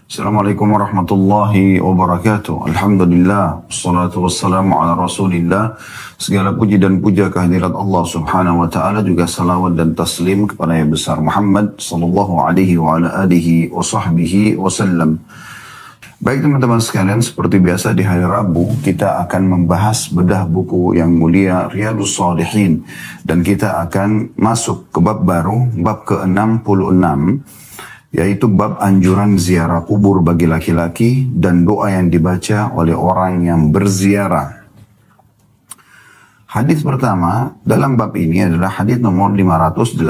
Assalamualaikum warahmatullahi wabarakatuh. Alhamdulillah, wassalatu wassalamu ala rasulillah. Segala puji dan puja kehadirat Allah subhanahu wa ta'ala, juga salawat dan taslim kepada yang besar Muhammad sallallahu alaihi wa ala alihi wa sahbihi wasallam. Baik teman-teman sekalian, seperti biasa di hari Rabu kita akan membahas bedah buku yang mulia Riyadhus Shalihin, dan kita akan masuk ke bab baru, bab ke-66, yaitu bab anjuran ziarah kubur bagi laki-laki dan doa yang dibaca oleh orang yang berziarah. Hadis pertama dalam bab ini adalah hadis nomor 586.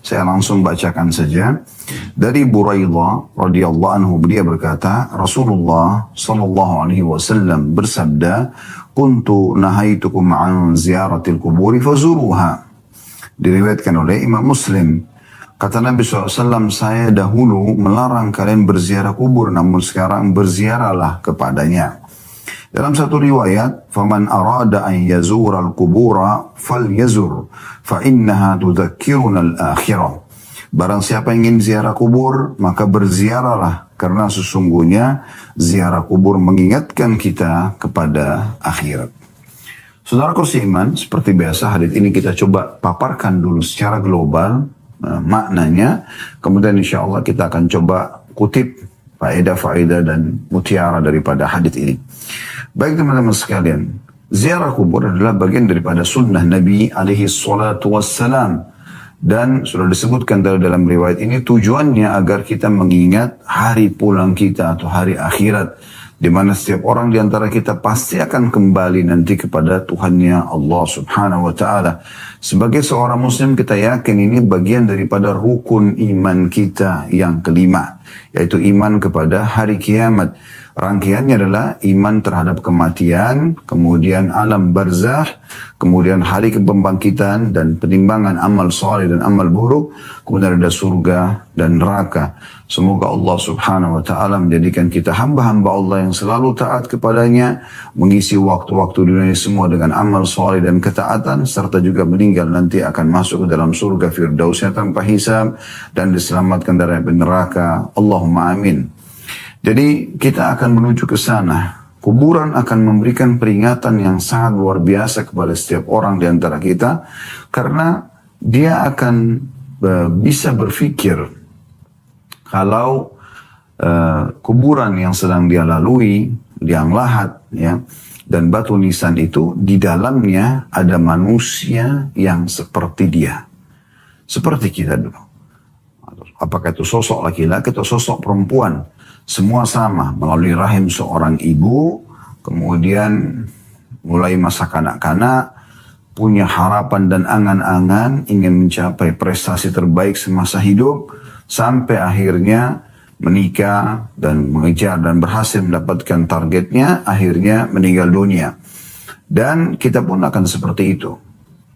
Saya langsung bacakan saja. Dari Buraidah radhiyallahu anhu, beliau berkata, Rasulullah sallallahu alaihi wasallam bersabda, "Kuntu nahaitukum an ziyaratil kuburi fazuruha." Diriwayatkan oleh Imam Muslim. Kata Nabi SAW, saya dahulu melarang kalian berziarah kubur, namun sekarang berziarahlah kepadanya. Dalam satu riwayat, "Faman arada an yazura al-kubura falyazur, fa innaha tudzakkiruna al-akhirah." Barang siapa yang ingin ziarah kubur, maka berziarahlah, karena sesungguhnya ziarah kubur mengingatkan kita kepada akhirat. Saudaraku seiman, seperti biasa hadits ini kita coba paparkan dulu secara global maknanya, kemudian insya Allah kita akan coba kutip faedah-faedah dan mutiara daripada hadits ini. Baik teman-teman sekalian, ziarah kubur adalah bagian daripada sunnah Nabi alaihi salatu wassalam, dan sudah disebutkan dalam riwayat ini tujuannya agar kita mengingat hari pulang kita atau hari akhirat, di mana setiap orang di antara kita pasti akan kembali nanti kepada Tuhannya Allah subhanahu wa ta'ala. Sebagai seorang muslim kita yakin ini bagian daripada rukun iman kita yang kelima, yaitu iman kepada hari kiamat. Rangkaiannya adalah iman terhadap kematian, kemudian alam barzakh, kemudian hari kebangkitan dan penimbangan amal saleh dan amal buruk, kemudian ada surga dan neraka. Semoga Allah subhanahu wa ta'ala menjadikan kita hamba-hamba Allah yang selalu taat kepadanya, mengisi waktu-waktu dunia semua dengan amal saleh dan ketaatan, serta juga meninggal nanti akan masuk ke dalam surga firdausnya tanpa hisab dan diselamatkan dari api neraka. Allahumma amin. Jadi kita akan menuju ke sana. Kuburan akan memberikan peringatan yang sangat luar biasa kepada setiap orang di antara kita, karena dia akan bisa berpikir kalau kuburan yang sedang dia lalui, liang lahat, ya, dan batu nisan itu, di dalamnya ada manusia yang seperti dia, seperti kita dulu. Apakah itu sosok laki-laki atau sosok perempuan, semua sama, melalui rahim seorang ibu, kemudian mulai masa kanak-kanak, punya harapan dan angan-angan, ingin mencapai prestasi terbaik semasa hidup, sampai akhirnya menikah dan mengejar dan berhasil mendapatkan targetnya, akhirnya meninggal dunia. Dan kita pun akan seperti itu.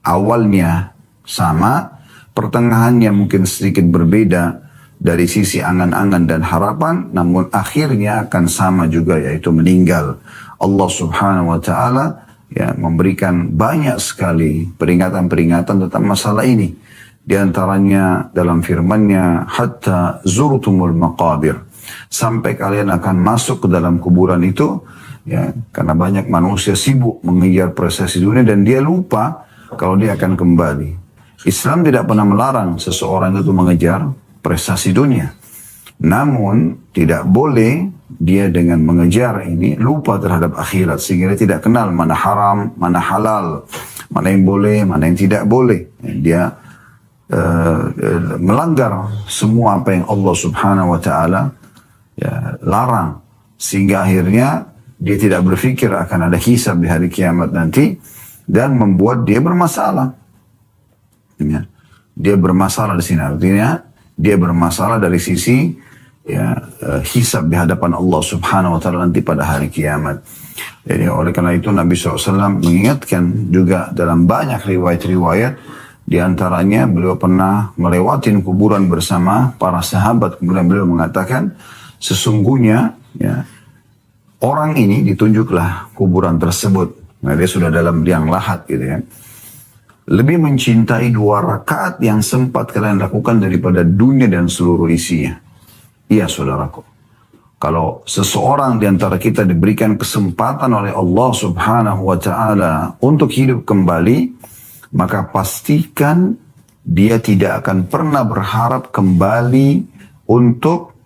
Awalnya sama, pertengahannya mungkin sedikit berbeda dari sisi angan-angan dan harapan, namun akhirnya akan sama juga, yaitu meninggal. Allah subhanahu wa ta'ala ya memberikan banyak sekali peringatan-peringatan tentang masalah ini. Di antaranya dalam firman-Nya, hatta zurtumul maqabir, sampai kalian akan masuk ke dalam kuburan itu, ya, karena banyak manusia sibuk mengejar prestasi dunia dan dia lupa kalau dia akan kembali. Islam tidak pernah melarang seseorang itu mengejar prestasi dunia. Namun tidak boleh dia dengan mengejar ini lupa terhadap akhirat, sehingga dia tidak kenal mana haram, mana halal, mana yang boleh, mana yang tidak boleh. Dia melanggar semua apa yang Allah subhanahu wa ta'ala ya, larang, sehingga akhirnya dia tidak berpikir akan ada hisab di hari kiamat nanti, dan membuat dia bermasalah. Ya. Dia bermasalah di sini, artinya dia bermasalah dari sisi ya, hisab di hadapan Allah subhanahu wa ta'ala nanti pada hari kiamat. Jadi oleh karena itu Nabi SAW mengingatkan juga dalam banyak riwayat-riwayat, di antaranya beliau pernah melewatin kuburan bersama para sahabat, kemudian beliau mengatakan, sesungguhnya ya, orang ini ditunjuklah kuburan tersebut. Nah, dia sudah dalam liang lahat gitu ya. lebih mencintai 2 rakaat yang sempat kalian lakukan daripada dunia dan seluruh isinya. Iya saudaraku. Kalau seseorang di antara kita diberikan kesempatan oleh Allah Subhanahu wa Ta'ala untuk hidup kembali, maka pastikan dia tidak akan pernah berharap kembali untuk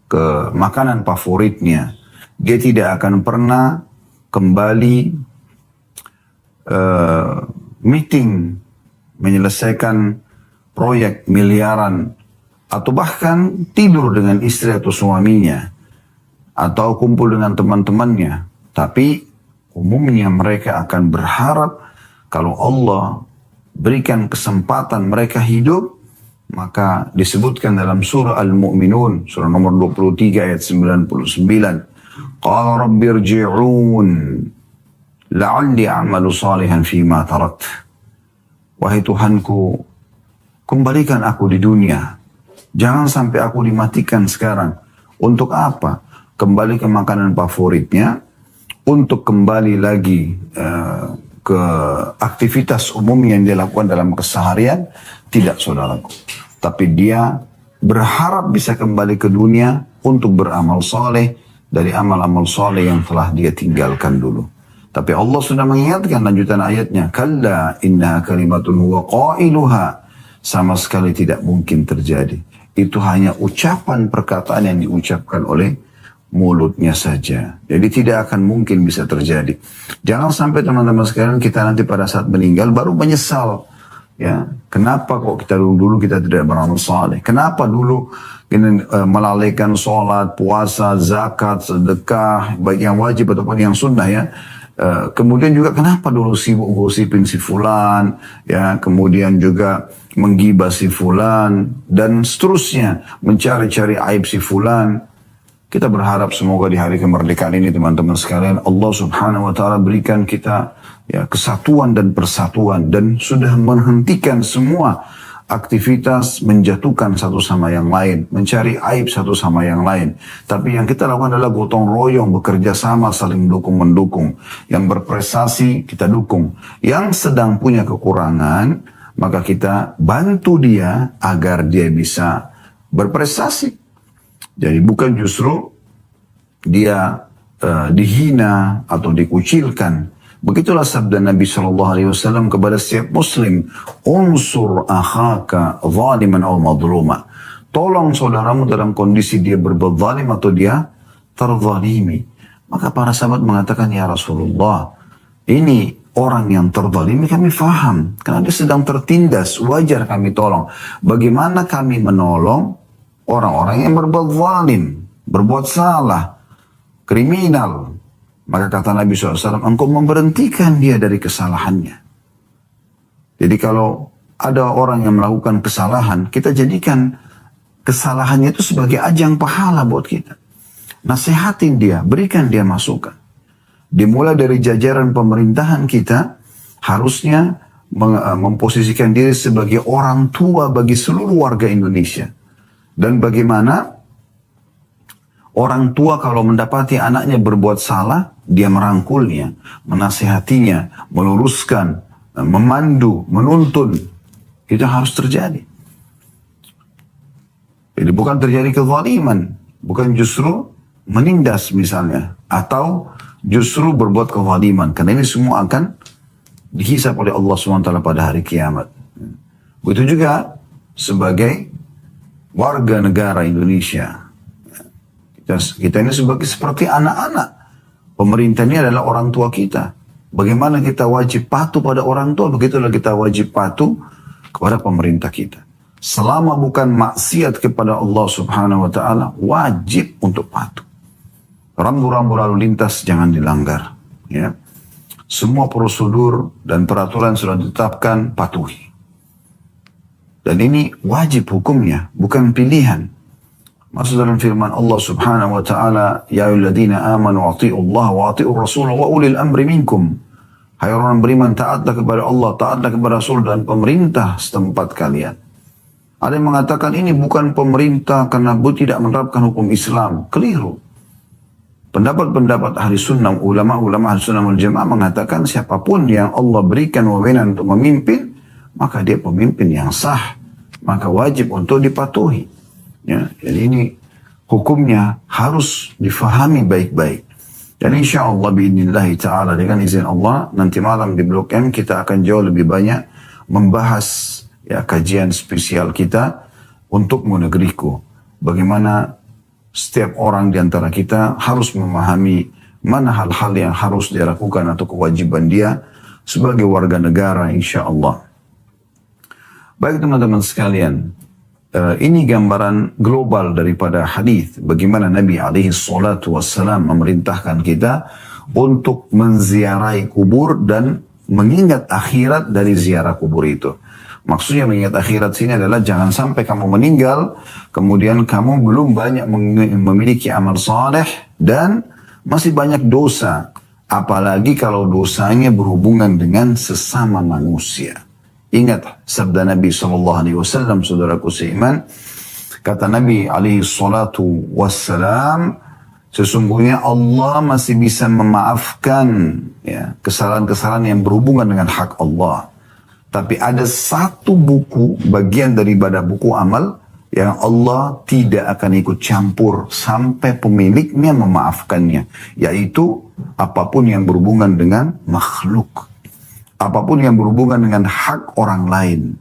ke makanan favoritnya. Dia tidak akan pernah kembali meeting, menyelesaikan proyek miliaran, atau bahkan tidur dengan istri atau suaminya, atau kumpul dengan teman-temannya. Tapi umumnya mereka akan berharap kalau Allah berikan kesempatan mereka hidup, maka disebutkan dalam surah Al-Mu'minun, surah nomor 23 ayat 99. Qala rabbirji'un la'alli a'malu salihan fima tarakt. Wahai Tuhanku, kembalikan aku di dunia. Jangan sampai aku dimatikan sekarang. Untuk apa? Kembali ke makanan favoritnya, untuk kembali lagi ke aktivitas umum yang dia lakukan dalam keseharian. Tidak saudaraku. Tapi dia berharap bisa kembali ke dunia untuk beramal soleh dari amal-amal soleh yang telah dia tinggalkan dulu. Tapi Allah sudah mengingatkan lanjutan ayatnya. Kalla innaha kalimatun huwa qailuha. Sama sekali tidak mungkin terjadi. Itu hanya ucapan perkataan yang diucapkan oleh mulutnya saja. Jadi tidak akan mungkin bisa terjadi. Jangan sampai teman-teman sekalian kita nanti pada saat meninggal baru menyesal. Ya, kenapa kok kita dulu kita tidak beramal saleh? Kenapa dulu melalaikan sholat, puasa, zakat, sedekah, baik yang wajib ataupun yang sunnah ya. Kemudian juga kenapa dulu sibuk gosipin si fulan, ya, kemudian juga menggibah si fulan dan seterusnya, mencari-cari aib si fulan. Kita berharap semoga di hari kemerdekaan ini teman-teman sekalian Allah Subhanahu wa Ta'ala berikan kita ya kesatuan dan persatuan dan sudah menghentikan semua aktivitas menjatuhkan satu sama yang lain, mencari aib satu sama yang lain. Tapi yang kita lakukan adalah gotong royong, bekerja sama, saling dukung-mendukung. Yang berprestasi kita dukung. Yang sedang punya kekurangan, maka kita bantu dia agar dia bisa berprestasi. Jadi bukan justru dia dihina atau dikucilkan. Begitulah sabda Nabi SAW kepada setiap muslim. Unsur akhaka zaliman aw madluma. Tolong saudaramu dalam kondisi dia berbuat zalim atau dia terzalimi. Maka para sahabat mengatakan, ya Rasulullah, ini orang yang terzalimi kami faham. Karena dia sedang tertindas, wajar kami tolong. Bagaimana kami menolong orang-orang yang berbuat zalim, berbuat salah, kriminal? Maka kata Nabi SAW, engkau memberhentikan dia dari kesalahannya. Jadi kalau ada orang yang melakukan kesalahan, kita jadikan kesalahannya itu sebagai ajang pahala buat kita. Nasihatin dia, berikan dia masukan. Dimulai dari jajaran pemerintahan kita, harusnya memposisikan diri sebagai orang tua bagi seluruh warga Indonesia. Dan bagaimana orang tua kalau mendapati anaknya berbuat salah, dia merangkulnya, menasihatinya, meluruskan, memandu, menuntun. Itu harus terjadi. Jadi bukan terjadi kezaliman, bukan justru menindas misalnya, atau justru berbuat kezaliman. Karena ini semua akan dihisab oleh Allah SWT pada hari kiamat. Begitu juga sebagai warga negara Indonesia. Kita ini seperti anak-anak. Pemerintah ini adalah orang tua kita. Bagaimana kita wajib patuh pada orang tua, begitulah kita wajib patuh kepada pemerintah kita. Selama bukan maksiat kepada Allah Subhanahu wa Ta'ala, wajib untuk patuh. Rambu-rambu lalu lintas jangan dilanggar. Ya. Semua prosedur dan peraturan sudah ditetapkan, patuhi. Dan ini wajib hukumnya, bukan pilihan. Maksud dalam firman Allah Subhanahu wa Ta'ala, ya ayyuhalladzina amanu athi'ullaha wa athi'ur rasul wa ulil amri minkum. Hai orang beriman, taatlah kepada Allah, taatlah kepada Rasul dan pemerintah setempat kalian. Ada yang mengatakan ini bukan pemerintah karena tidak menerapkan hukum Islam. Keliru. Pendapat-pendapat ahli sunnah, ulama-ulama ahli sunnah wal jamaah mengatakan siapapun yang Allah berikan wewenang untuk memimpin, maka dia pemimpin yang sah, maka wajib untuk dipatuhi. Ya, jadi ini hukumnya harus difahami baik-baik. Dan insya Allah biidnillahi ta'ala dengan izin Allah, nanti malam di Blok M kita akan jauh lebih banyak membahas ya kajian spesial kita untuk negeriku. Bagaimana setiap orang di antara kita harus memahami mana hal-hal yang harus dia lakukan atau kewajiban dia sebagai warga negara insya Allah. Baik teman-teman sekalian, ini gambaran global daripada hadis bagaimana Nabi alaihi salatu wassalam memerintahkan kita untuk menziarahi kubur dan mengingat akhirat dari ziarah kubur itu. Maksudnya mengingat akhirat sini adalah jangan sampai kamu meninggal, kemudian kamu belum banyak memiliki amal saleh dan masih banyak dosa. Apalagi kalau dosanya berhubungan dengan sesama manusia. Ingat sabda Nabi SAW, saudaraku seiman, kata Nabi SAW, sesungguhnya Allah masih bisa memaafkan ya, kesalahan-kesalahan yang berhubungan dengan hak Allah. Tapi ada satu buku, bagian daripada buku amal, yang Allah tidak akan ikut campur sampai pemiliknya memaafkannya. Yaitu apapun yang berhubungan dengan makhluk. Apapun yang berhubungan dengan hak orang lain.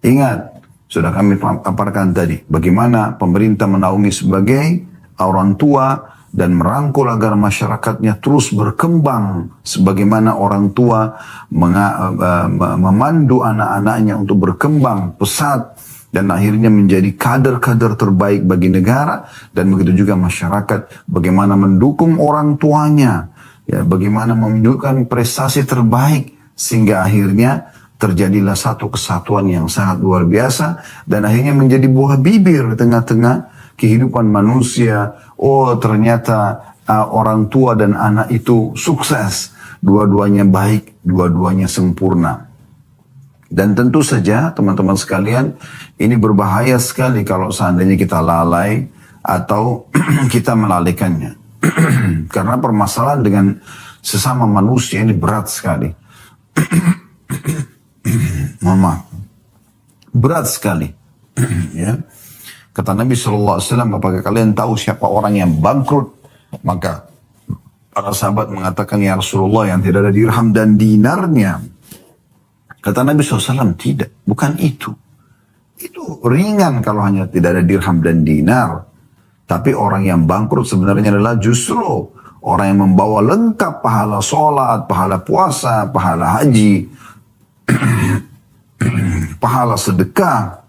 Ingat, sudah kami paparkan tadi, bagaimana pemerintah menaungi sebagai orang tua, dan merangkul agar masyarakatnya terus berkembang sebagaimana orang tua memandu anak-anaknya untuk berkembang pesat dan akhirnya menjadi kader-kader terbaik bagi negara, dan begitu juga masyarakat bagaimana mendukung orang tuanya ya, bagaimana menunjukkan prestasi terbaik sehingga akhirnya terjadilah satu kesatuan yang sangat luar biasa dan akhirnya menjadi buah bibir di tengah-tengah kehidupan manusia. Oh ternyata orang tua dan anak itu sukses. Dua-duanya baik, dua-duanya sempurna. Dan tentu saja teman-teman sekalian, ini berbahaya sekali kalau seandainya kita lalai atau kita melalaikannya. Karena permasalahan dengan sesama manusia ini berat sekali. Mohon maaf. Berat sekali. Ya. Kata Nabi SAW, apakah kalian tahu siapa orang yang bangkrut? Maka para sahabat mengatakan, ya Rasulullah, yang tidak ada dirham dan dinarnya. Kata Nabi SAW, tidak, bukan itu. Itu ringan kalau hanya tidak ada dirham dan dinar. Tapi orang yang bangkrut sebenarnya adalah justru orang yang membawa lengkap pahala sholat, pahala puasa, pahala haji, pahala sedekah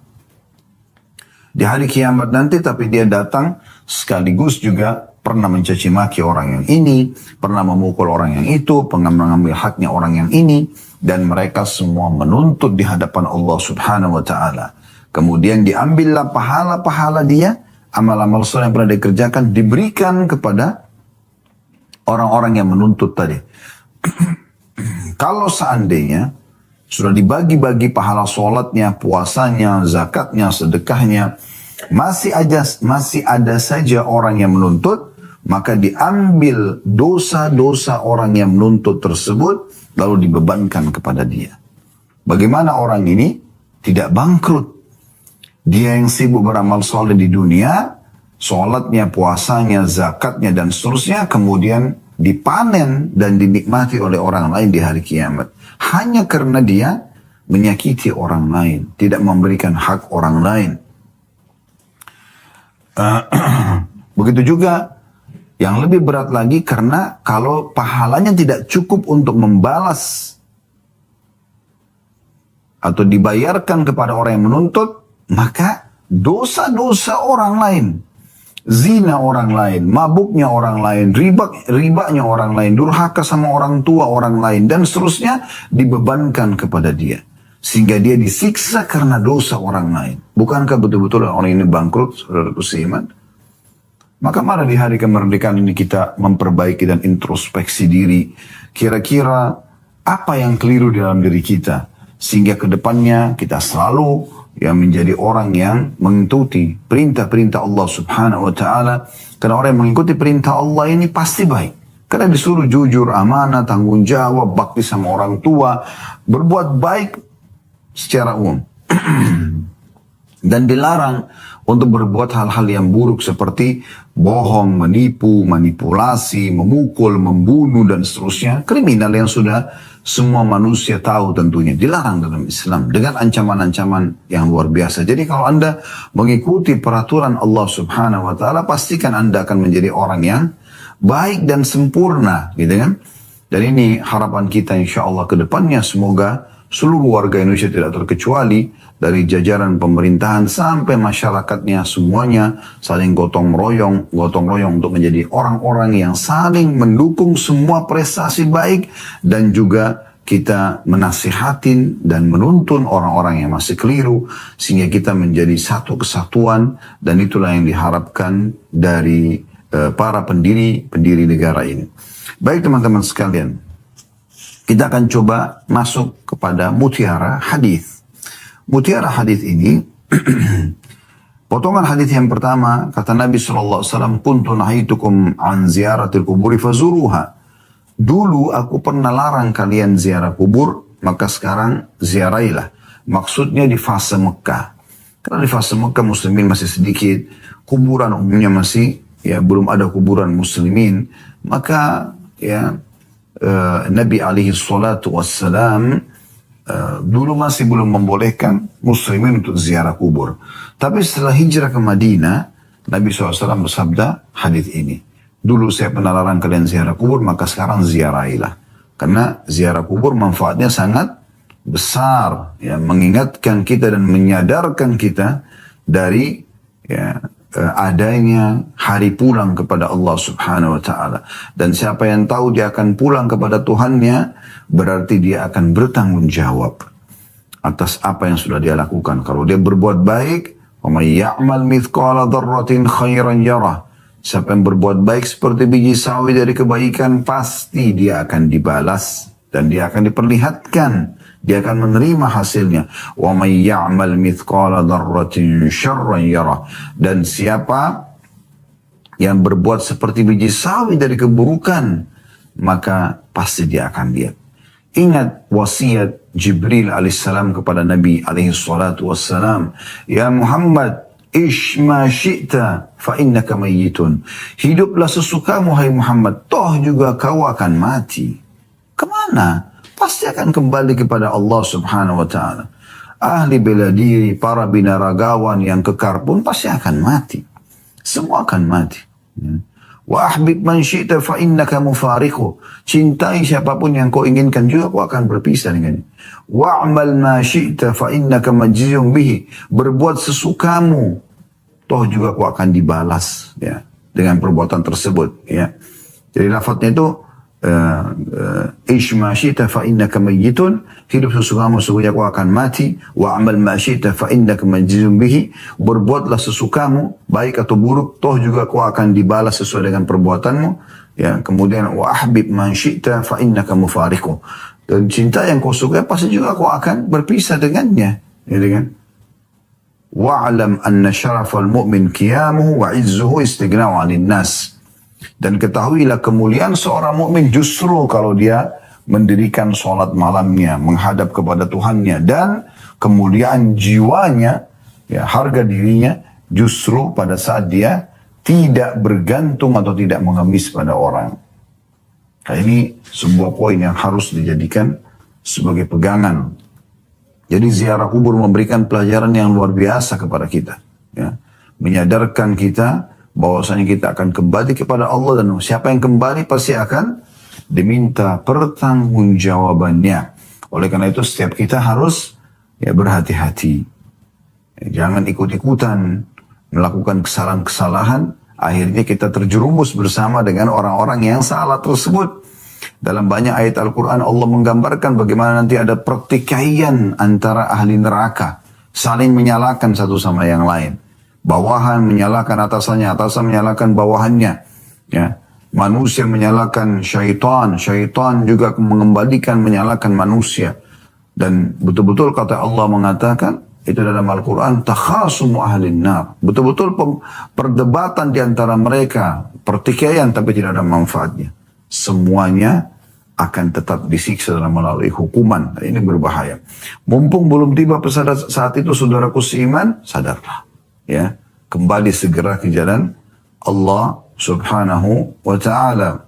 di hari kiamat nanti, tapi dia datang sekaligus juga pernah mencaci maki orang yang ini, pernah memukul orang yang itu, pernah mengambil haknya orang yang ini, dan mereka semua menuntut di hadapan Allah Subhanahu wa Ta'ala. Kemudian diambillah pahala-pahala dia, amal-amal soleh yang pernah dikerjakan, diberikan kepada orang-orang yang menuntut tadi. Kalau seandainya sudah dibagi-bagi pahala sholatnya, puasanya, zakatnya, sedekahnya, masih ada saja orang yang menuntut, maka diambil dosa-dosa orang yang menuntut tersebut, lalu dibebankan kepada dia. Bagaimana orang ini tidak bangkrut? Dia yang sibuk beramal soleh di dunia, sholatnya, puasanya, zakatnya, dan seterusnya, kemudian dipanen dan dinikmati oleh orang lain di hari kiamat. Hanya karena dia menyakiti orang lain, tidak memberikan hak orang lain. Begitu juga yang lebih berat lagi, karena kalau pahalanya tidak cukup untuk membalas atau dibayarkan kepada orang yang menuntut, maka dosa-dosa orang lain, zina orang lain, mabuknya orang lain, ribanya orang lain, durhaka sama orang tua orang lain, dan seterusnya dibebankan kepada dia. Sehingga dia disiksa karena dosa orang lain. Bukankah betul-betul orang ini bangkrut, saudaraku seiman? Maka mari di hari kemerdekaan ini kita memperbaiki dan introspeksi diri. Kira-kira apa yang keliru dalam diri kita? Sehingga ke depannya kita selalu yang menjadi orang yang mengikuti perintah-perintah Allah Subhanahu wa taala. Karena orang yang mengikuti perintah Allah ini pasti baik. Karena disuruh jujur, amanah, tanggung jawab, bakti sama orang tua, berbuat baik secara umum. Dan dilarang untuk berbuat hal-hal yang buruk seperti bohong, menipu, manipulasi, memukul, membunuh, dan seterusnya. Kriminal yang sudah semua manusia tahu tentunya. Dilarang dalam Islam dengan ancaman-ancaman yang luar biasa. Jadi kalau Anda mengikuti peraturan Allah Subhanahu wa taala, pastikan Anda akan menjadi orang yang baik dan sempurna, gitu kan? Dan ini harapan kita insya Allah ke depannya, semoga seluruh warga Indonesia tidak terkecuali, dari jajaran pemerintahan sampai masyarakatnya semuanya saling gotong royong untuk menjadi orang-orang yang saling mendukung semua prestasi baik, dan juga kita menasihatin dan menuntun orang-orang yang masih keliru sehingga kita menjadi satu kesatuan, dan itulah yang diharapkan dari para pendiri negara ini. Baik teman-teman sekalian, kita akan coba masuk kepada mutiara hadis. Mutiara hadis ini, potongan hadis yang pertama, kata Nabi SAW, kuntu nahitukum an ziyaratil kuburi fazuruha. Dulu aku pernah larang kalian ziarah kubur, maka sekarang ziarailah. Maksudnya di fase Mekah. Karena di fase Mekah muslimin masih sedikit, kuburan umumnya masih, ya belum ada kuburan muslimin, maka ya Nabi alaihi salatu wassalam dulu masih belum membolehkan muslimin untuk ziarah kubur. Tapi setelah hijrah ke Madinah, Nabi SAW bersabda hadis ini. Dulu saya pernah larang kalian ziarah kubur, maka sekarang ziarahilah. Karena ziarah kubur manfaatnya sangat besar, ya, mengingatkan kita dan menyadarkan kita dari adanya hari pulang kepada Allah Subhanahu wa taala. Dan siapa yang tahu dia akan pulang kepada Tuhannya, berarti dia akan bertanggung jawab atas apa yang sudah dia lakukan. Kalau dia berbuat baik, wa may ya'mal mithqala dzarratin khairan yarah. Siapa yang berbuat baik seperti biji sawi dari kebaikan, pasti dia akan dibalas dan dia akan diperlihatkan. Dia akan menerima hasilnya. Wa may ya'mal mithqala dzarratin syarran yarah. Dan siapa yang berbuat seperti biji sawi dari keburukan, maka pasti dia akan lihat. Ingat wasiat Jibril alaihissalam kepada Nabi alaihissalatu wassalam. Ya Muhammad, ish ma syi'ta fa innaka mayyitun. Hiduplah sesukamu hai Muhammad, toh juga kau akan mati. Kemana? Pasti akan kembali kepada Allah Subhanahu wa taala. Ahli bela diri, para binaragawan yang kekar pun pasti akan mati. Semua akan mati. Wa ahbib man syi'ta fa innaka mufariqu. Cintai siapapun yang kau inginkan juga kau akan berpisah dengannya. Wa'mal ma syi'ta fa innaka majziyun bihi. Berbuat sesukamu, toh juga kau akan dibalas, ya, dengan perbuatan tersebut, ya. Jadi lafadznya itu ish ma syi'ta fa innaka mayyitun, hidup sesukamu sesungguhnya kau akan mati. Wa amal ma syi'ta fa innaka majzun bihi, berbuatlah sesukamu baik atau buruk, toh juga kau akan dibalas sesuai dengan perbuatanmu, ya. Kemudian wa ahbib man syi'ta fa innaka mufariqu, dan cinta yang kau suka pasti juga kau akan berpisah dengannya, ya kan. Wa'lam anna syarafal mu'min qiyamuhu wa 'izzuhu istighna'u 'anil nas. Dan ketahuilah kemuliaan seorang mukmin justru kalau dia mendirikan sholat malamnya, menghadap kepada Tuhannya, dan kemuliaan jiwanya, ya, harga dirinya justru pada saat dia tidak bergantung atau tidak mengemis pada orang. Nah, ini sebuah poin yang harus dijadikan sebagai pegangan. Jadi ziarah kubur memberikan pelajaran yang luar biasa kepada kita, ya, menyadarkan kita bahwasanya kita akan kembali kepada Allah, dan siapa yang kembali pasti akan diminta pertanggungjawabannya. Oleh karena itu setiap kita harus, ya, berhati-hati. Jangan ikut-ikutan melakukan kesalahan-kesalahan, akhirnya kita terjerumus bersama dengan orang-orang yang salah tersebut. Dalam banyak ayat Al-Quran Allah menggambarkan bagaimana nanti ada pertikaian antara ahli neraka, saling menyalahkan satu sama yang lain. Bawahan menyalahkan atasannya, atasan menyalahkan bawahannya, ya. Manusia menyalahkan syaitan, syaitan juga mengembalikan menyalahkan manusia. Dan betul-betul kata Allah mengatakan, itu dalam Al-Quran, takhasumu ahlin nar. Betul-betul perdebatan di antara mereka, pertikaian tapi tidak ada manfaatnya. Semuanya akan tetap disiksa dalam melalui hukuman. Ini berbahaya. Mumpung belum tiba pada saat itu saudaraku seiman, sadarlah. Ya, kembali segera ke jalan Allah subhanahu wa ta'ala.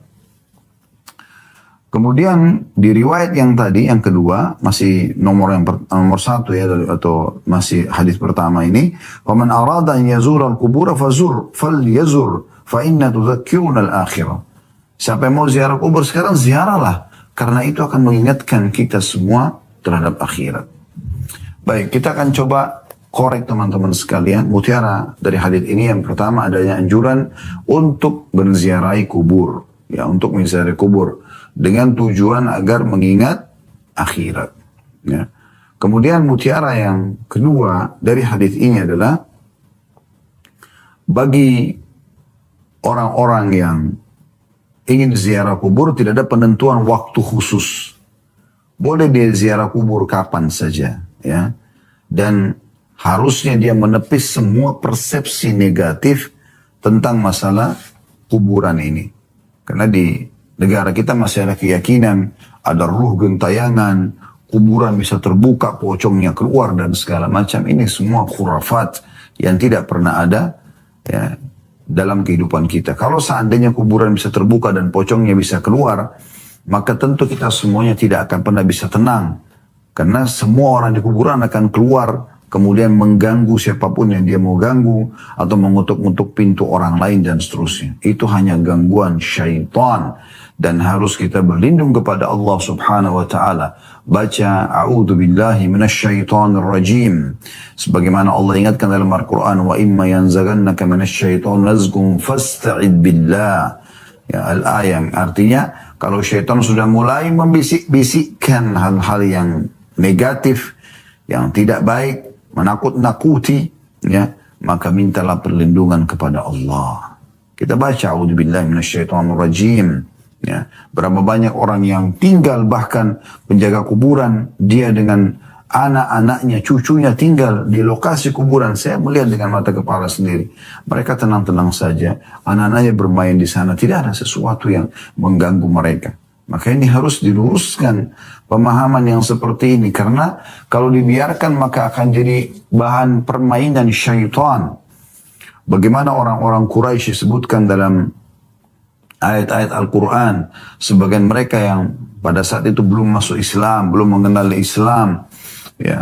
Kemudian di riwayat yang tadi, yang kedua, masih nomor satu ya, atau masih hadis pertama ini, "Waman arada an yazura al-qubur falyazur fa inna tudzakkiruna al-akhirah." Siapa yang mau ziarah kubur sekarang, ziarahlah, karena itu akan mengingatkan kita semua terhadap akhirat. Baik, kita akan coba korek teman-teman sekalian. Mutiara dari hadis ini yang pertama adanya anjuran untuk berziarahi kubur, ya, untuk menziarahi kubur dengan tujuan agar mengingat akhirat. Ya. Kemudian mutiara yang kedua dari hadis ini adalah bagi orang-orang yang ingin ziarah kubur tidak ada penentuan waktu khusus. Boleh dia ziarah kubur kapan saja, ya. Dan harusnya dia menepis semua persepsi negatif tentang masalah kuburan ini. Karena di negara kita masih ada keyakinan, ada ruh gentayangan, kuburan bisa terbuka, pocongnya keluar dan segala macam. Ini semua khurafat yang tidak pernah ada, ya, dalam kehidupan kita. Kalau seandainya kuburan bisa terbuka dan pocongnya bisa keluar, maka tentu kita semuanya tidak akan pernah bisa tenang. Karena semua orang di kuburan akan keluar, kemudian mengganggu siapapun yang dia mau ganggu, atau mengutuk-ngutuk pintu orang lain dan seterusnya. Itu hanya gangguan syaitan. Dan harus kita berlindung kepada Allah subhanahu wa ta'ala. Baca, a'udhu billahi minasyaitonir rajim. Sebagaimana Allah ingatkan dalam Al-Quran, wa imma yanzagannaka minasyaiton nazgum fasta'id billah. Ya, al-ayat artinya, kalau syaitan sudah mulai membisik-bisikkan hal-hal yang negatif, yang tidak baik, menakut-nakuti, ya, maka mintalah perlindungan kepada Allah. Kita baca, a'udhu billahi minasyaitonir rajim. Ya, berapa banyak orang yang tinggal, bahkan penjaga kuburan, dia dengan anak-anaknya, cucunya tinggal di lokasi kuburan. Saya melihat dengan mata kepala sendiri. Mereka tenang-tenang saja, anak-anaknya bermain di sana, tidak ada sesuatu yang mengganggu mereka. Maka ini harus diluruskan pemahaman yang seperti ini, karena kalau dibiarkan maka akan jadi bahan permainan syaitan. Bagaimana orang-orang Quraisy disebutkan dalam ayat-ayat Al-Quran, sebagian mereka yang pada saat itu belum masuk Islam, belum mengenal Islam, ya,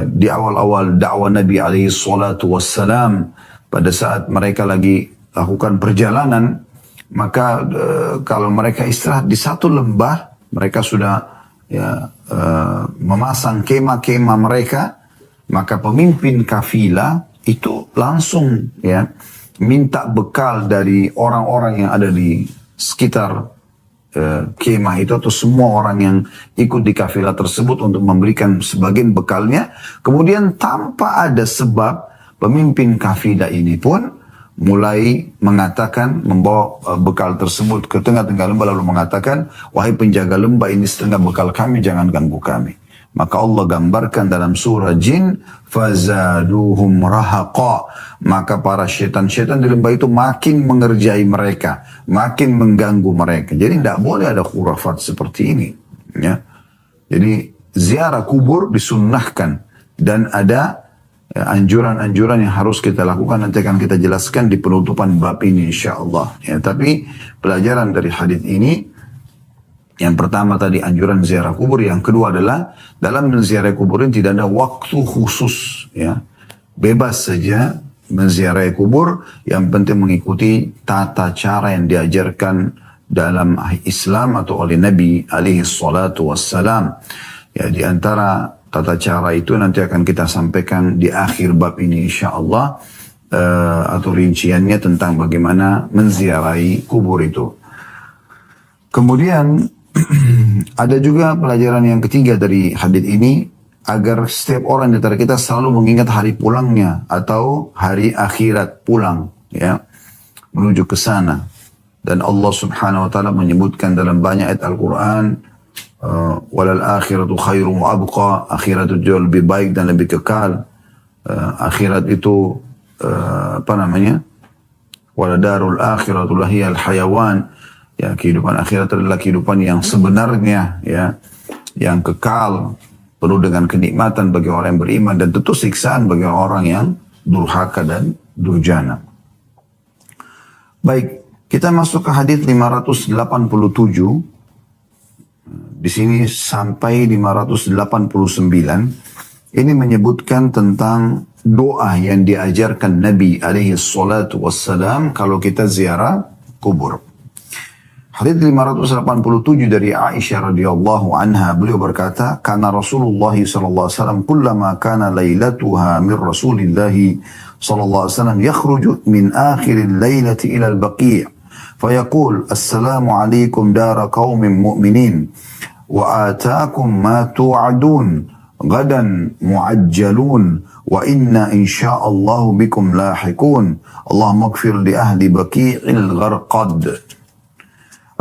di awal-awal dakwah Nabi alaihi salatu wassalam, pada saat mereka lagi lakukan perjalanan, maka kalau mereka istirahat di satu lembah, mereka sudah, ya, memasang kemah-kemah mereka, maka pemimpin kafilah itu langsung, ya, minta bekal dari orang-orang yang ada di sekitar kemah itu, atau semua orang yang ikut di kafilah tersebut, untuk memberikan sebagian bekalnya. Kemudian tanpa ada sebab, pemimpin kafilah ini pun mulai mengatakan, membawa bekal tersebut ke tengah-tengah lembah, lalu mengatakan, wahai penjaga lembah, ini setengah bekal kami, jangan ganggu kami. Maka Allah gambarkan dalam surah Jin, fazaduhum rahaqa. Maka para syaitan-syaitan di lembah itu makin mengerjai mereka, makin mengganggu mereka. Jadi tidak boleh ada khurafat seperti ini. Ya. Jadi ziarah kubur disunnahkan, dan ada, ya, anjuran-anjuran yang harus kita lakukan. Nanti akan kita jelaskan di penutupan bab ini insyaAllah. Ya, tapi pelajaran dari hadis ini, yang pertama tadi anjuran ziarah kubur, yang kedua adalah dalam menziarahi kubur ini tidak ada waktu khusus, ya. Bebas saja menziarahi kubur, yang penting mengikuti tata cara yang diajarkan dalam Islam atau oleh Nabi alaihi salatu wassalam. Ya, di antara tata cara itu nanti akan kita sampaikan di akhir bab ini insyaallah, atau rinciannya tentang bagaimana menziarahi kubur itu. Kemudian ada juga pelajaran yang ketiga dari hadis ini, agar setiap orang di antara kita selalu mengingat hari pulangnya atau hari akhirat pulang, ya, menuju ke sana. Dan Allah subhanahu wa ta'ala menyebutkan dalam banyak ayat Al-Quran, walal akhiratu khairum wa abqa, akhirat itu jauh lebih baik dan lebih kekal. akhirat itu apa namanya? Waladarul akhiratu lahiyal hayawan. Ya, kehidupan akhirat adalah kehidupan yang sebenarnya, ya, yang kekal, penuh dengan kenikmatan bagi orang yang beriman, dan tentu siksaan bagi orang yang durhaka dan durjana. Baik, kita masuk ke hadis 587. Di sini sampai 589. Ini menyebutkan tentang doa yang diajarkan Nabi alaihi salatu wassalam kalau kita ziarah kubur. Hadis 587 dari Aisyah radhiyallahu anha, beliau berkata, "Kana Rasulullah sallallahu alaihi wasallam kullama kana lailatuha min Rasulillah sallallahu alaihi wasallam yakhruju min akhir al-lailati ila al-baqi' fayaqul assalamu alaikum dara qaumin mu'minin wa ataakum ma tu'adun غدا معجلون وإنا إن شاء الله بكم لاحقون اللهم اغفر لأهل بقيع الغرقد."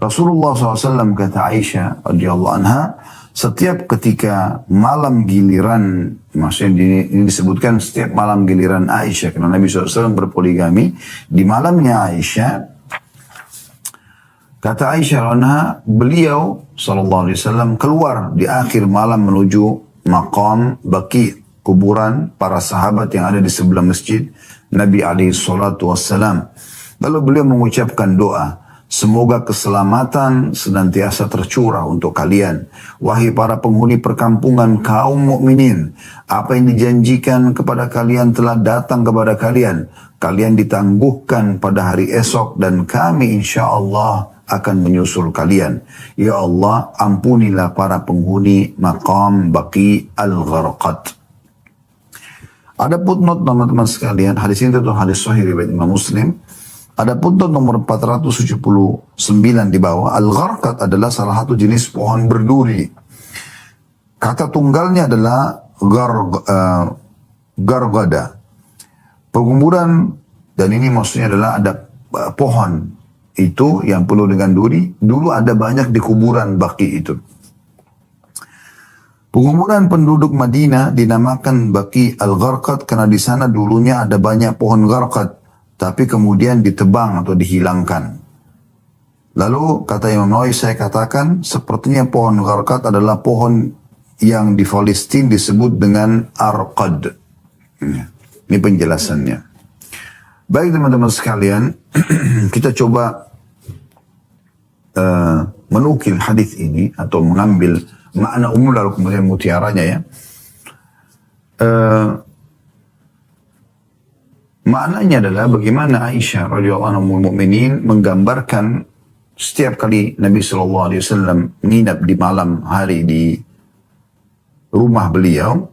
Rasulullah SAW kata Aisyah radhiyallahu anha, setiap ketika malam giliran, maksudnya ini disebutkan setiap malam giliran Aisyah, karena Nabi SAW berpoligami, di malamnya Aisyah, kata Aisyah anha, beliau SAW keluar di akhir malam menuju maqam Baqi', kuburan para sahabat yang ada di sebelah masjid Nabi SAW. Lalu beliau mengucapkan doa, "Semoga keselamatan senantiasa tercurah untuk kalian. Wahai para penghuni perkampungan kaum mukminin, apa yang dijanjikan kepada kalian telah datang kepada kalian. Kalian ditangguhkan pada hari esok dan kami insya Allah akan menyusul kalian. Ya Allah, ampunilah para penghuni maqam Baqi' al-Gharqad." Ada footnote teman-teman sekalian, hadis ini tentu hadis sahih riwayat Imam Muslim. Ada footnote nomor 479 di bawah. Al-Gharqad adalah salah satu jenis pohon berduri. Kata tunggalnya adalah gargada. Penguburan, dan ini maksudnya adalah ada pohon itu yang penuh dengan duri. Dulu ada banyak di kuburan Baqi' itu. Penguburan penduduk Madinah dinamakan Baqi' al-Gharqad karena di sana dulunya ada banyak pohon gharqad, tapi kemudian ditebang atau dihilangkan. Lalu kata Imam Nawawi, saya katakan sepertinya pohon gharqad adalah pohon yang di Palestina disebut dengan arqad. Ini penjelasannya. Baik teman-teman sekalian, kita coba menukil hadis ini atau mengambil makna umum lalu kemudian mutiaranya, ya. Maknanya adalah bagaimana Aisyah radhiyallahu anha ummul mukminin menggambarkan setiap kali Nabi SAW menginap di malam hari di rumah beliau,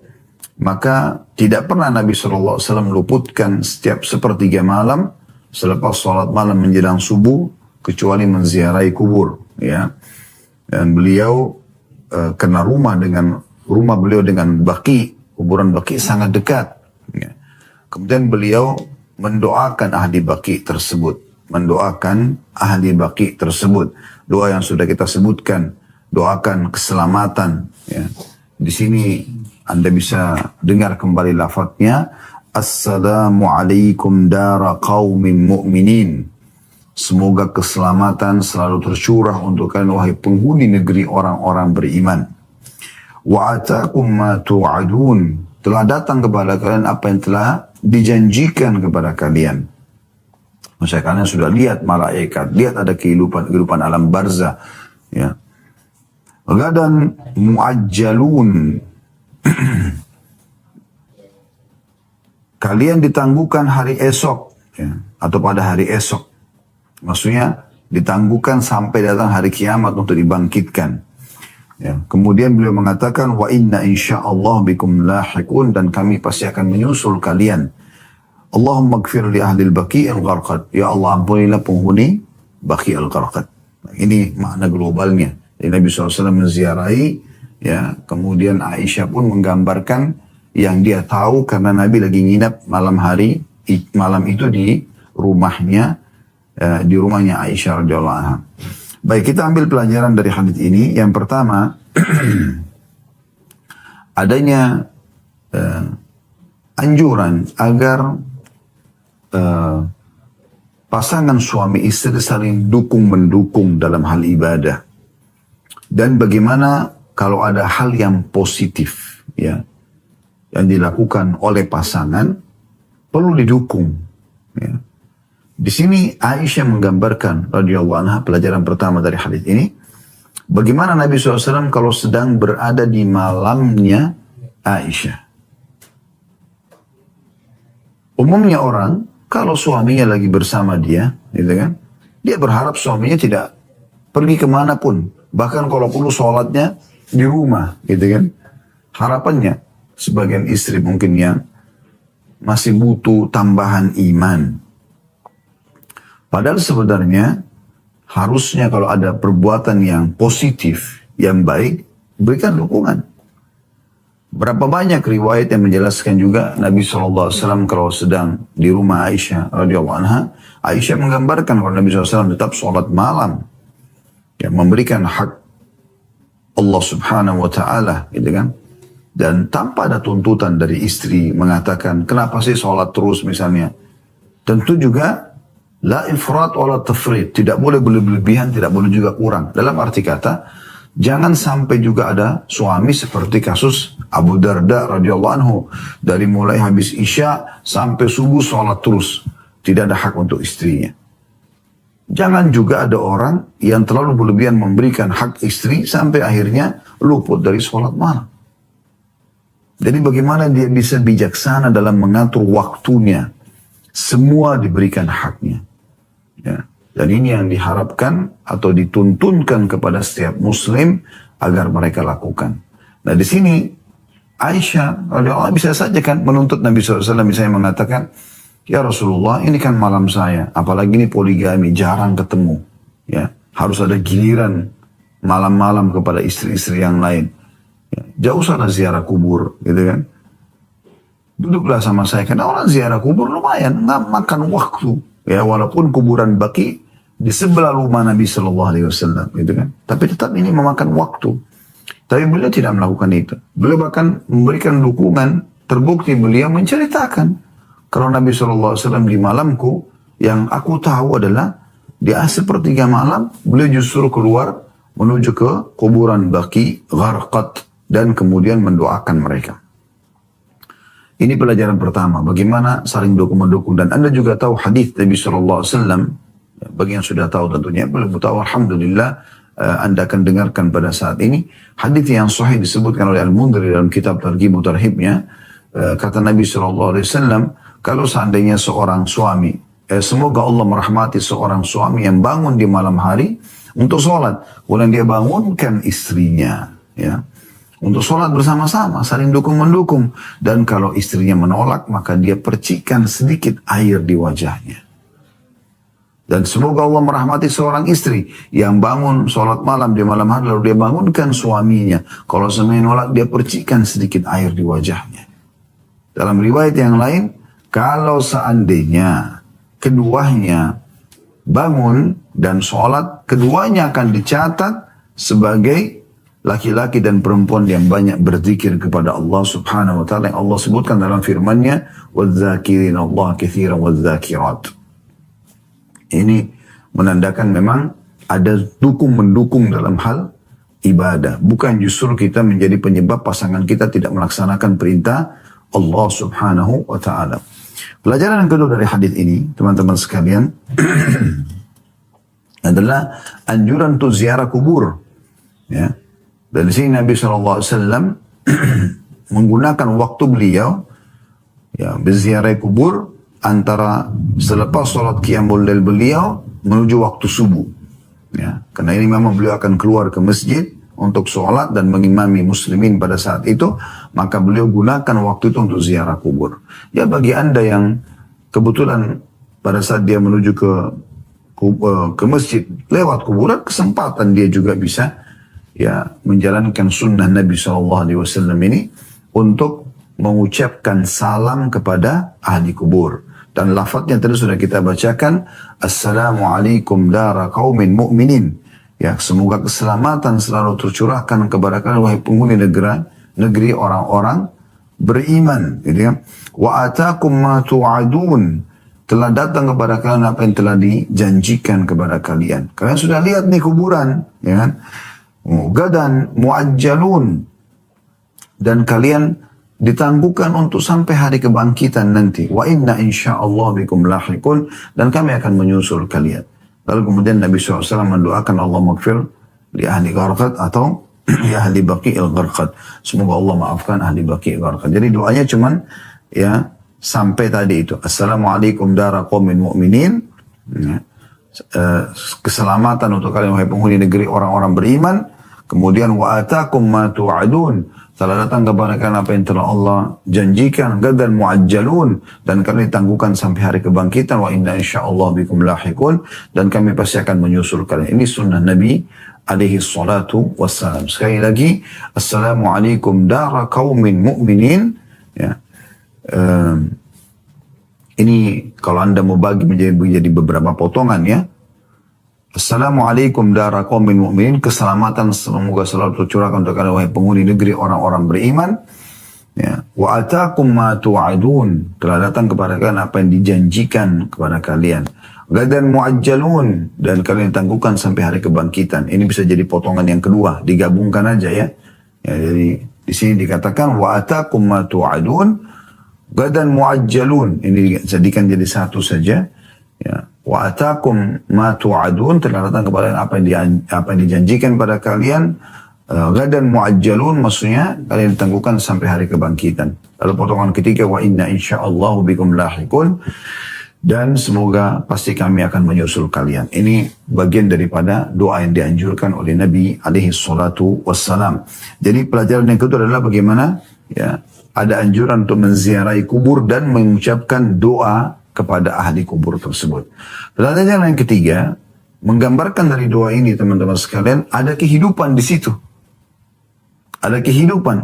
maka tidak pernah Nabi SAW meluputkan setiap sepertiga malam selepas sholat malam menjelang subuh kecuali menziarahi kubur, ya. Dan beliau karena rumah beliau dengan Baqi', kuburan Baqi' sangat dekat, ya. Kemudian beliau mendoakan ahli Baqi' tersebut, doa yang sudah kita sebutkan, doakan keselamatan, ya. Di sini Anda bisa dengar kembali lafadznya, Assalamualaikum dara qaumin mu'minin. Semoga keselamatan selalu tercurah untuk kalian wahai penghuni negeri orang-orang beriman. Wa atakum ma tu'adun. Telah datang kepada kalian apa yang telah dijanjikan kepada kalian. Maksudnya kalian sudah lihat malaikat, lihat ada kehidupan alam barzah, ya. Gadan muajjalun. Kalian ditangguhkan hari esok, ya, atau pada hari esok. Maksudnya ditangguhkan sampai datang hari kiamat untuk dibangkitkan. Ya. Kemudian beliau mengatakan, wa inna insyaallah bikum lahiqun, dan kami pasti akan menyusul kalian. Allahumma gfir li ahli Baqi' al-Gharqad. Ya Allah, ampunilah penghuni Baqi' al-Gharqad. Ini makna globalnya. Jadi Nabi SAW menziarahi, ya. Kemudian Aisyah pun menggambarkan yang dia tahu karena Nabi lagi nginap malam itu di rumahnya, di rumahnya Aisyah radhiyallahu anha. Baik, kita ambil pelajaran dari hadis ini. Yang pertama, adanya anjuran agar pasangan suami istri saling dukung-mendukung dalam hal ibadah. Dan bagaimana kalau ada hal yang positif ya yang dilakukan oleh pasangan perlu didukung. Ya. Di sini Aisyah menggambarkan radhiyallahu anha pelajaran pertama dari hadis ini. Bagaimana Nabi SAW kalau sedang berada di malamnya Aisyah. Umumnya orang kalau suaminya lagi bersama dia, gitu kan, dia berharap suaminya tidak pergi kemanapun. Bahkan kalau perlu sholatnya di rumah, gitu kan. Harapannya sebagian istri mungkin yang masih butuh tambahan iman. Padahal sebenarnya harusnya kalau ada perbuatan yang positif, yang baik, berikan dukungan. Berapa banyak riwayat yang menjelaskan juga Nabi SAW kalau sedang di rumah Aisyah radhiyallahu anha, Aisyah menggambarkan kalau Nabi SAW tetap sholat malam, yang memberikan hak Allah Subhanahu Wa Taala, gitu kan? Dan tanpa ada tuntutan dari istri mengatakan kenapa sih sholat terus misalnya. Tentu juga la ifrat wala tafrit, tidak boleh berlebihan, tidak boleh juga kurang. Dalam arti kata, jangan sampai juga ada suami seperti kasus Abu Darda radhiyallahu anhu, dari mulai habis Isya sampai subuh sholat terus, tidak ada hak untuk istrinya. Jangan juga ada orang yang terlalu berlebihan memberikan hak istri sampai akhirnya luput dari sholat malam. Jadi bagaimana dia bisa bijaksana dalam mengatur waktunya, semua diberikan haknya. Ya. Dan ini yang diharapkan atau dituntunkan kepada setiap muslim agar mereka lakukan. Nah di sini Aisyah radhiyallahu anha bisa saja kan menuntut Nabi SAW misalnya mengatakan, ya Rasulullah ini kan malam saya, apalagi ini poligami, jarang ketemu. Ya, harus ada giliran malam-malam kepada istri-istri yang lain. Ya, jauh sana ziarah kubur, gitu kan. Duduklah sama saya, karena orang ziarah kubur lumayan, nggak makan waktu. Ya, walaupun kuburan Baqi di sebelah rumah Nabi SAW, gitu kan. Tapi tetap ini memakan waktu. Tapi beliau tidak melakukan itu. Beliau bahkan memberikan dukungan, terbukti beliau menceritakan. Kalau Nabi SAW di malamku, yang aku tahu adalah di sepertiga malam, beliau justru keluar menuju ke kuburan Baqi, Gharqad, dan kemudian mendoakan mereka. Ini pelajaran pertama, bagaimana saling dukung-mendukung. Dan Anda juga tahu hadis Nabi SAW, bagi yang sudah tahu tentunya, belum tahu, Alhamdulillah, Anda akan dengarkan pada saat ini. Hadis yang sahih disebutkan oleh Al-Mundhiri dalam kitab Targhib Tarhibnya. Kata Nabi SAW, kalau seandainya seorang suami, semoga Allah merahmati seorang suami yang bangun di malam hari untuk sholat. Kemudian dia bangunkan istrinya, ya, untuk sholat bersama-sama, saling dukung-mendukung. Dan kalau istrinya menolak, maka dia percikan sedikit air di wajahnya. Dan semoga Allah merahmati seorang istri yang bangun sholat malam di malam hari, lalu dia bangunkan suaminya. Kalau suaminya menolak, dia percikan sedikit air di wajahnya. Dalam riwayat yang lain, kalau seandainya keduanya bangun dan sholat, keduanya akan dicatat sebagai laki-laki dan perempuan yang banyak berzikir kepada Allah Subhanahu wa taala, yang Allah sebutkan dalam firman-Nya, "Wadz-dzakirina Allah katsiran wadz-dzakirat." Ini menandakan memang ada dukung-mendukung dalam hal ibadah. Bukan justru kita menjadi penyebab pasangan kita tidak melaksanakan perintah Allah Subhanahu wa ta'ala. Pelajaran yang kedua dari hadis ini, teman-teman sekalian, adalah anjuran untuk ziarah kubur. Ya. Dan di sini Nabi SAW menggunakan waktu beliau ya, berziarah kubur antara selepas sholat qiyamul lail beliau menuju waktu subuh. Ya, karena ini memang beliau akan keluar ke masjid untuk sholat dan mengimami muslimin pada saat itu, maka beliau gunakan waktu itu untuk ziarah kubur. Ya bagi Anda yang kebetulan pada saat dia menuju ke masjid lewat kuburan, kesempatan dia juga bisa ya menjalankan sunnah Nabi SAW ini untuk mengucapkan salam kepada ahli kubur. Dan lafadznya tadi sudah kita bacakan, Assalamualaikum dara qaumin mu'minin. Ya, semoga keselamatan selalu tercurahkan kepada kalian wahai penghuni negeri orang-orang beriman, gitu ya. Wa atakum ma tu'adun, telah datang kepada kalian apa yang telah dijanjikan kepada kalian. Kalian sudah lihat nih kuburan, ya kan? Gadan muajjalun, dan kalian ditangguhkan untuk sampai hari kebangkitan nanti. Wa inna insyaallah bikum lahiqun, dan kami akan menyusul kalian. Lalu kemudian Nabi SAW mendoakan Allah maghfir li ahli gharqad atau li ahli baqi'il gharqad. Semoga Allah maafkan ahli baqi'il gharqad. Jadi doanya cuman ya sampai tadi itu. Assalamualaikum dara qaumin mu'minin. Ya. Keselamatan untuk kalian wahai penghuni negeri orang-orang beriman. Kemudian wa atakum ma tu'adun, telah datang kepada kalian apa yang telah Allah janjikan. Gadan muajjalun, dan kalian ditangguhkan sampai hari kebangkitan. Wa inna insyaallah bikum lahiqun, dan kami pasti akan menyusul kalian. Ini sunnah Nabi alaihi salatu wassalam. Sekali lagi, assalamualaikum dara qaumin mu'minin. Ya. Ini kalau anda mau bagi menjadi beberapa potongan ya. Assalamualaikum dara qaumin mu'minin, keselamatan semoga selalu tercurahkan untuk kalian wahai penghuni negeri orang-orang beriman. Ya. Wa atakum ma tu'adun, telah datang kepada kalian apa yang dijanjikan kepada kalian. Gadan muajjalun, dan kalian tangguhkan sampai hari kebangkitan. Ini bisa jadi potongan yang kedua, digabungkan aja ya. Ya, jadi di sini dikatakan wa atakum ma tu'adun gadan muajjalun, ini dijadikan jadi satu saja. Ya. Wa atakum ma tu'adun, telah datang kepada apa yang dijanjikan pada kalian. Gadan muajjalun, maksudnya kalian ditangguhkan sampai hari kebangkitan. Lalu potongan ketiga, wa inna insyaallah bikum lahiqun, dan semoga pasti kami akan menyusul kalian. Ini bagian daripada doa yang dianjurkan oleh Nabi alaihi salatu wassalam. Jadi pelajaran yang kedua adalah bagaimana ya ada anjuran untuk menziarahi kubur dan mengucapkan doa kepada ahli kubur tersebut. Pelajaran yang ketiga, menggambarkan dari doa ini teman-teman sekalian, ada kehidupan di situ. Ada kehidupan.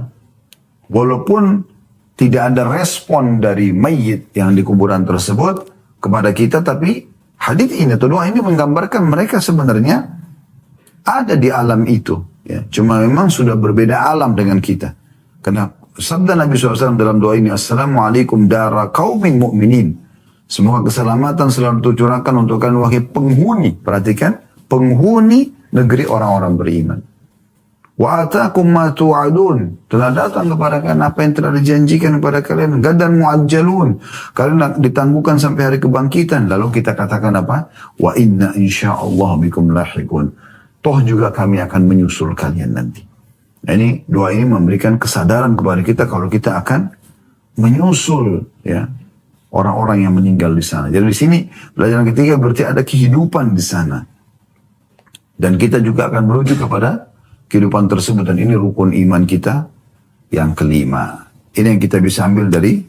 Walaupun tidak ada respon dari mayit yang di kuburan tersebut kepada kita, tapi hadits ini atau doa ini menggambarkan mereka sebenarnya ada di alam itu. Ya. Cuma memang sudah berbeda alam dengan kita. Karena sabda Nabi SAW dalam doa ini, Assalamualaikum dara qaumin mu'minin. Semoga keselamatan selalu tercurahkan untuk kalian wahai penghuni. Perhatikan, penghuni negeri orang-orang beriman. Wa atakum ma tu'adun, telah datang kepada kalian apa yang telah dijanjikan kepada kalian. Gadan muajjalun, kalian ditangguhkan sampai hari kebangkitan. Lalu kita katakan apa? Wa inna insyaallah bikum lahiqun, toh juga kami akan menyusul kalian nanti. Nah, ini doa ini memberikan kesadaran kepada kita kalau kita akan menyusul ya orang-orang yang meninggal di sana. Jadi di sini pelajaran ketiga berarti ada kehidupan di sana. Dan kita juga akan merujuk kepada kehidupan tersebut. Dan ini rukun iman kita yang kelima. Ini yang kita bisa ambil dari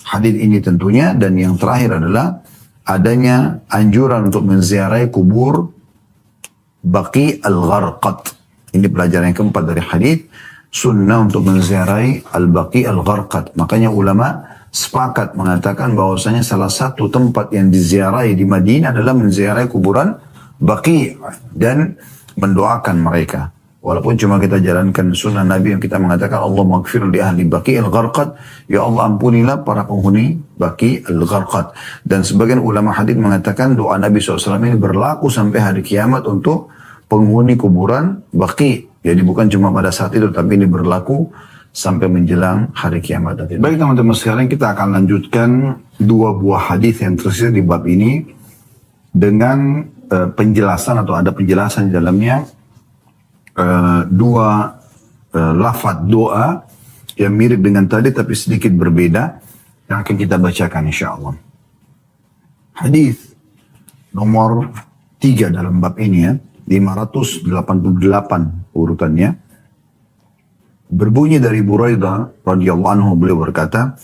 hadis ini tentunya. Dan yang terakhir adalah adanya anjuran untuk menziarahi kubur Baqi al-Gharqad. Ini pelajaran yang keempat dari hadis. Sunnah untuk menziarahi al-Baqi al-Gharqad. Makanya ulama sepakat mengatakan bahwasanya salah satu tempat yang diziarahi di Madinah adalah menziarahi kuburan Baqi dan mendoakan mereka. Walaupun cuma kita jalankan sunnah Nabi yang kita mengatakan Allah maghfir li ahli Baqi al-Gharqad, ya Allah ampunilah para penghuni Baqi al-Gharqad. Dan sebagian ulama hadis mengatakan doa Nabi SAW ini berlaku sampai hari kiamat untuk penghuni kuburan Baqi. Jadi bukan cuma pada saat itu, tapi ini berlaku sampai menjelang hari kiamat nanti. Baik teman-teman sekalian, kita akan lanjutkan dua buah hadis yang tersisa di bab ini dengan penjelasan atau ada penjelasan di dalamnya dua lafaz doa yang mirip dengan tadi tapi sedikit berbeda yang akan kita bacakan insyaallah. Hadis nomor 3 dalam bab ini ya, 588 urutannya. Berbunyi dari Buraidah radhiyallahu anhu, beliau berkata,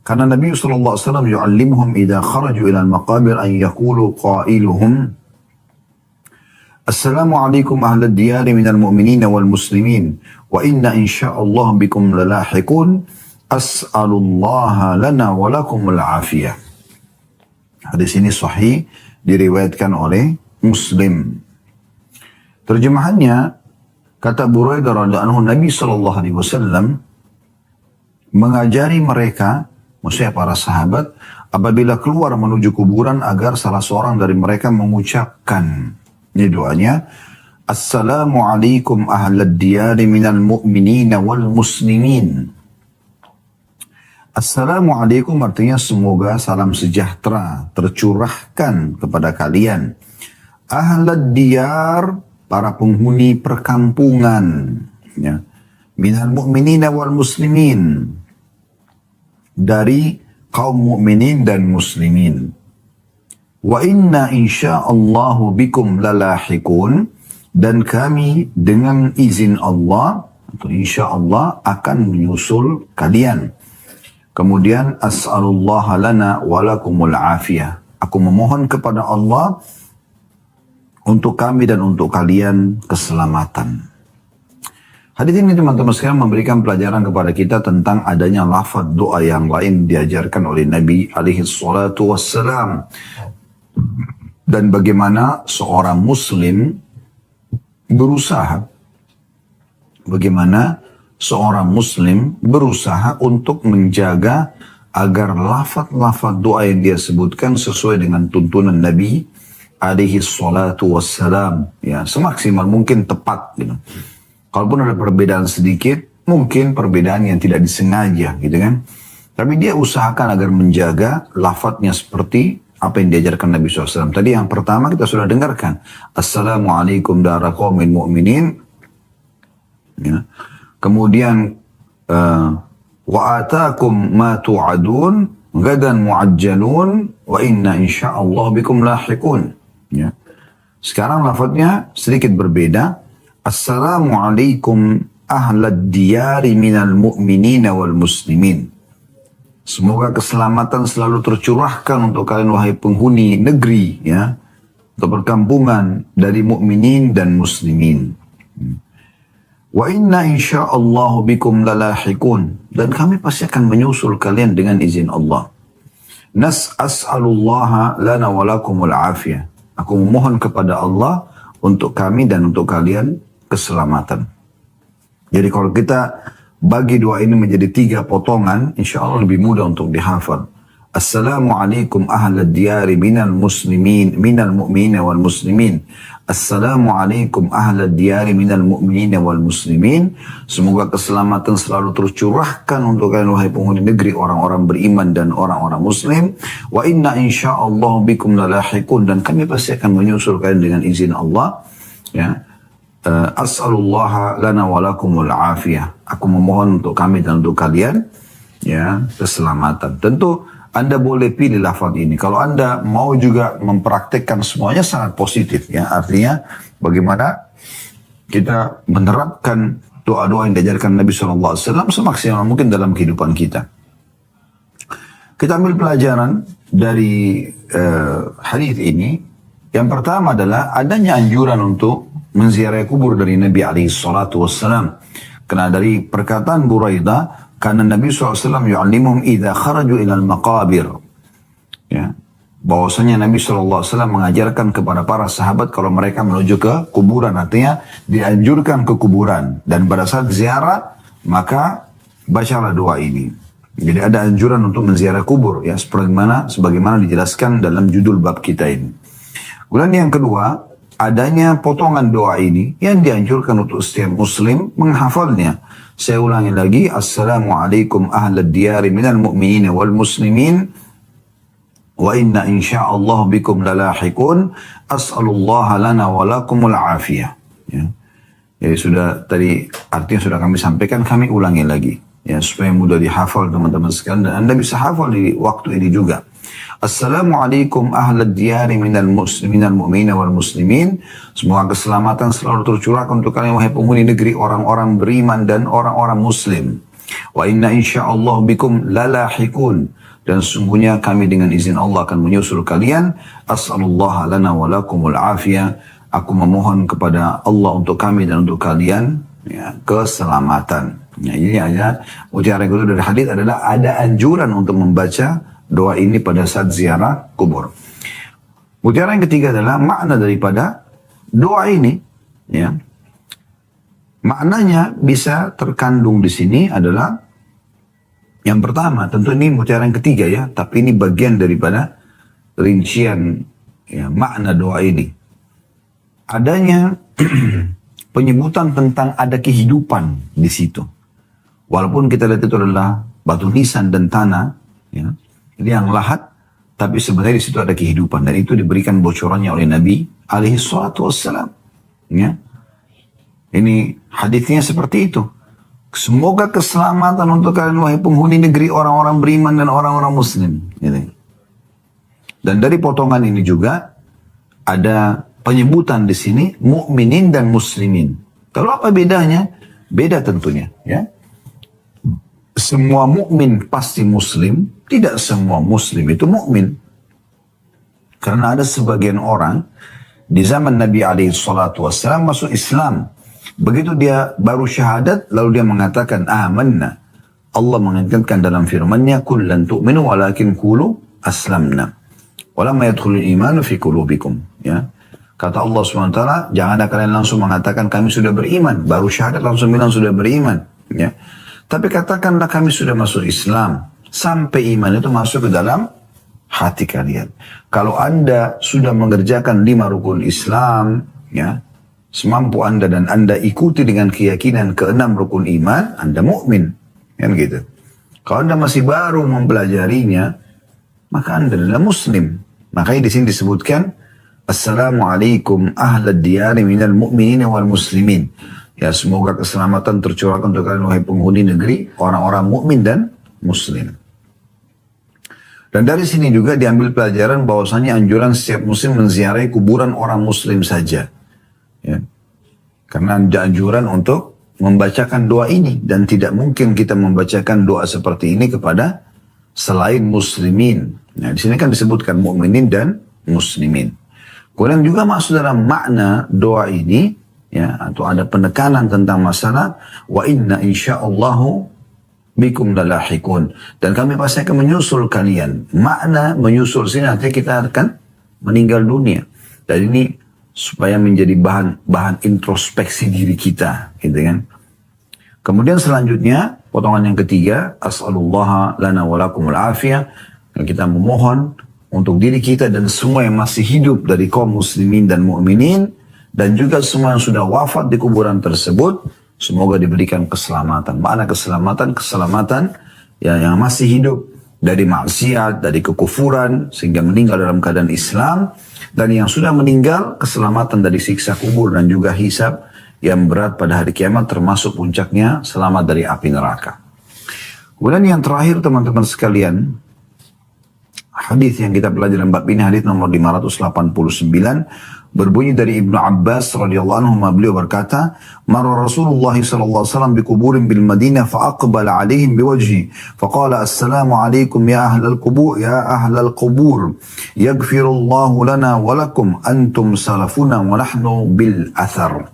karena Nabi sallallahu alaihi wasallam yu'allimuhum idza kharaju ila al-maqabir an yaqulu qailuhum Assalamu alaikum ahla diyari minal mu'minina wal muslimin wa inna insyaallah bikum lalahiqun as'alullaha lana wa lakum al-afiyah. Hadis ini sahih, diriwayatkan oleh Muslim. Terjemahannya, kata Buraidah radhiyallahu anhu, Nabi sallallahu alaihi wasallam mengajari mereka, maksudnya para sahabat, apabila keluar menuju kuburan agar salah seorang dari mereka mengucapkan, ini doanya, Assalamualaikum ahlad diyari minal mu'minina wal muslimin. Assalamualaikum artinya semoga salam sejahtera tercurahkan kepada kalian. Ahlad diyar, para penghuni perkampungan. Ya. Minal mu'minina wal muslimin. Dari kaum mukminin dan muslimin. Wa inna insya'allahu bikum lalahikun. Dan kami dengan izin Allah, atau insya'Allah akan menyusul kalian. Kemudian, as'alullah lana walakumul afiyah. Aku memohon kepada Allah untuk kami dan untuk kalian keselamatan. Hadis ini teman-teman sekalian memberikan pelajaran kepada kita tentang adanya lafaz doa yang lain diajarkan oleh Nabi alaihi salatu wassalam. Dan bagaimana seorang muslim berusaha untuk menjaga agar lafaz-lafaz doa yang dia sebutkan sesuai dengan tuntunan Nabi alaihi salatu wassalam. Ya, semaksimal mungkin tepat gitu. Kalaupun ada perbedaan sedikit, mungkin perbedaan yang tidak disengaja gitu kan. Tapi dia usahakan agar menjaga lafadznya seperti apa yang diajarkan Nabi SAW. Tadi yang pertama kita sudah dengarkan. Assalamualaikum dara qaumin mu'minin. Ya. Kemudian, wa atakum ma tu'adun, gadan mu'ajjalun, wa inna insya'allah bikum lahikun. Ya. Sekarang lafadznya sedikit berbeda. Assalamualaikum ahlad diyari minal mu'minina wal muslimin. Semoga keselamatan selalu tercurahkan untuk kalian wahai penghuni negeri, ya, atau perkampungan dari mukminin dan muslimin. Wa inna insya'allahu bikum lalahikun. Dan kami pasti akan menyusul kalian dengan izin Allah. As'alullaha lana walakumul afiyah. Aku memohon kepada Allah untuk kami dan untuk kalian keselamatan. Jadi kalau kita bagi doa ini menjadi 3 potongan, insya Allah lebih mudah untuk dihafal. Assalamualaikum ahlad diyari minal muslimin, minal mu'minina wal muslimin. Assalamualaikum ahlad diyari minal mu'minina wal muslimin. Semoga keselamatan selalu tercurahkan untuk kalian wahai penghuni negeri, orang-orang beriman dan orang-orang muslim. Wa inna insya'allahu bikum lalahikun. Dan kami pasti akan menyusul kalian dengan izin Allah. Ya. As'alullaha lana walakumul afiyah. Aku memohon untuk kami dan untuk kalian, ya, keselamatan. Tentu Anda boleh pilih lafaz ini. Kalau Anda mau juga mempraktekkan semuanya sangat positif, ya. Artinya bagaimana kita menerapkan doa-doa yang diajarkan Nabi SAW semaksimal mungkin dalam kehidupan kita. Kita ambil pelajaran dari hadis ini. Yang pertama adalah adanya anjuran untuk menziarahi kubur dari Nabi SAW. Karena dari perkataan Buraidah, karena Nabi SAW yu'allimuhum idha kharaju ilal maqabir. Ya. Bahwasanya Nabi SAW mengajarkan kepada para sahabat kalau mereka menuju ke kuburan, artinya dianjurkan ke kuburan. Dan pada saat ziarah, maka bacalah doa ini. Jadi ada anjuran untuk menziarah kubur, ya, sebagaimana dijelaskan dalam judul bab kita ini. Kemudian yang kedua, adanya potongan doa ini yang dianjurkan untuk setiap muslim menghafalnya. Saya ulangi lagi. Assalamualaikum ahlad diyari minal mu'minina wal muslimin. Wa inna insya'allah bikum lalahikun. As'alullaha lana walakumul afiyah. Ya. Jadi sudah tadi artinya sudah kami sampaikan, kami ulangi lagi. Ya, supaya mudah dihafal teman-teman sekalian. Dan Anda bisa hafal di waktu ini juga. Assalamualaikum ahlad diyari minal mu'minina wal muslimin. Semoga keselamatan selalu tercurahkan untuk kalian wahai penghuni negeri, orang-orang beriman dan orang-orang muslim. Wa inna insya'allah bikum lalahikun. Dan sesungguhnya kami dengan izin Allah akan menyusul kalian. As'alullah lana walakumul afiyah. Aku memohon kepada Allah untuk kami dan untuk kalian, ya, keselamatan. Ya, ini hanya ucapan kedua dari hadis adalah ada anjuran untuk membaca doa ini pada saat ziarah kubur. Mutiara yang ketiga adalah makna daripada doa ini. Ya. Maknanya bisa terkandung di sini adalah Yang pertama, tentu ini mutiara yang ketiga ya, tapi ini bagian daripada rincian ya, makna doa ini. Adanya penyebutan tentang ada kehidupan di situ. Walaupun kita lihat itu adalah batu nisan dan tanah, ya, ini yang lahat, tapi sebenarnya di situ ada kehidupan dan itu diberikan bocorannya oleh Nabi alaihi salatu wassalam. Ya. Ini hadisnya seperti itu. Semoga keselamatan untuk kalian wahai penghuni negeri orang-orang beriman dan orang-orang muslim. Gitu. Dan dari potongan ini juga ada penyebutan di sini mukminin dan muslimin. Kalau apa bedanya? Beda tentunya, ya. Semua mukmin pasti muslim, tidak semua muslim itu mukmin. Karena ada sebagian orang di zaman Nabi alaihi salatu wassalam masuk Islam. Begitu dia baru syahadat, lalu dia mengatakan amanna. Allah mengingatkan dalam firman-Nya, "Kullan tu'minu walakin qulu aslamna." Walamma yadkhulul imanu fi qulubikum, ya. Kata Allah SWT, janganlah kalian langsung mengatakan kami sudah beriman, baru syahadat langsung bilang sudah beriman, ya. Tapi katakanlah kami sudah masuk Islam, sampai iman itu masuk ke dalam hati kalian. Kalau Anda sudah mengerjakan 5 rukun Islam, ya, semampu Anda dan Anda ikuti dengan keyakinan ke-6 rukun iman, Anda mukmin, kan gitu. Kalau Anda masih baru mempelajarinya, maka Anda adalah muslim. Makanya di sini disebutkan Assalamualaikum ahlad diyari minal mu'minin wal muslimin. Ya, semoga keselamatan tercurahkan untuk kalian wahai penghuni negeri, orang-orang mukmin dan muslim. Dan dari sini juga diambil pelajaran bahwasanya anjuran setiap muslim menziarahi kuburan orang muslim saja. Ya. Karena ada anjuran untuk membacakan doa ini dan tidak mungkin kita membacakan doa seperti ini kepada selain muslimin. Nah, di sini kan disebutkan mukminin dan muslimin. Kemudian juga masuk dalam makna doa ini, ya, atau ada penekanan tentang masalah wa inna insyaallahu bikum lalahikun, dan kami pasti akan menyusul kalian. Makna menyusul sini artinya kita akan meninggal dunia. Dan ini supaya menjadi bahan introspeksi diri kita, gitu kan. Kemudian selanjutnya, potongan yang ketiga, as'alullaha lana walakumul afiyah, kita memohon untuk diri kita dan semua yang masih hidup dari kaum muslimin dan mukminin, dan juga semua yang sudah wafat di kuburan tersebut, semoga diberikan keselamatan. Mana keselamatan? Keselamatan ya, yang masih hidup dari maksiat, dari kekufuran, sehingga meninggal dalam keadaan Islam. Dan yang sudah meninggal, keselamatan dari siksa kubur dan juga hisab yang berat pada hari kiamat, termasuk puncaknya selamat dari api neraka. Kemudian yang terakhir teman-teman sekalian, hadis yang kita pelajari dalam bab ini, hadis nomor 589, berbunyi dari Ibnu Abbas radhiyallahu anhu, beliau berkata, "Marra Rasulullah sallallahu alaihi wasallam bi quburin bil Madinah fa aqbala alaihim biwajhi fa qala assalamu alaikum ya ahlal qubur yaghfirullahu lana wa lakum antum salafuna wa nahnu bil athar."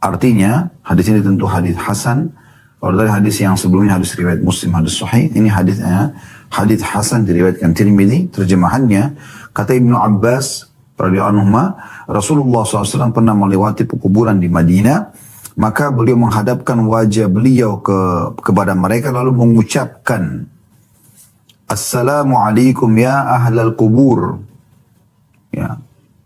Artinya, hadis ini tentu hadis hasan. Kalau dari hadis yang sebelumnya hadis riwayat Muslim, hadis sahih, ini hadisnya hadis hasan diriwayatkan Tirmidzi. Terjemahannya, kata Ibnu Abbas radhiyallahu anhu, Rasulullah SAW pernah melewati kuburan di Madinah, maka beliau menghadapkan wajah beliau kepada mereka lalu mengucapkan, Assalamualaikum ya ahlal kubur. Ya,